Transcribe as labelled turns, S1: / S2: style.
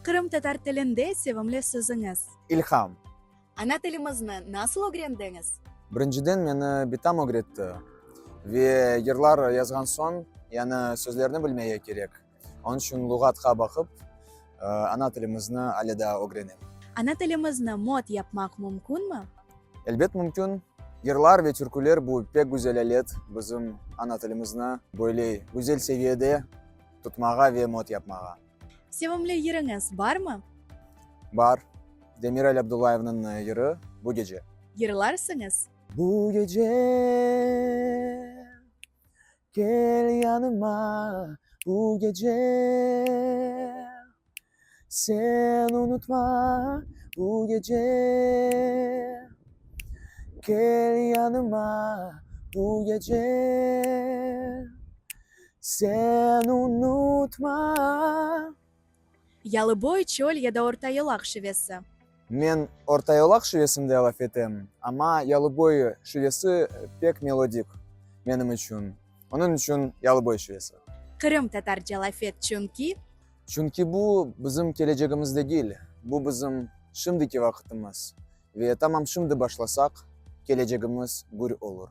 S1: Kırım Tatar tilinde sevimli sözünüz.
S2: İlham.
S1: Ana tilimizni nasıl öğrendiniz?
S2: Birinciden meni bitam öğretti. Ve yıllar yazgan son, yani sözlerini bilmeye gerek. Onun için lügatga bakıp, ana tilimizni alida öğrenim.
S1: Ana tilimizni mod yapmak mümkün mü?
S2: Elbet mümkün. Yıllar ve türküler bu pek güzel alet bizim ana tilimizni böyle güzel seviyede tutmağa ve mod yapmağa.
S1: Sevimli yeriniz var mı?
S2: Var. Demirel Abdullayev'nin yeri bu gece.
S1: Yırlarsınız.
S2: Bu gece gel yanıma, bu gece sen unutma, bu gece gel yanıma, bu gece sen unutma.
S1: Yalıboy çöl ya da orta yılak şivesi.
S2: Men orta yolak şivesinde laf etem, ama Yalıboy şivesi pek melodik benim için. Onun için Yalıboy şivesi.
S1: Kırım Tatarca laf et
S2: Çünkü bu bizim geleceğimiz değil, bu bizim şimdiki vakitimiz. Ve tamam şimdi başlasak geleceğimiz gür olur.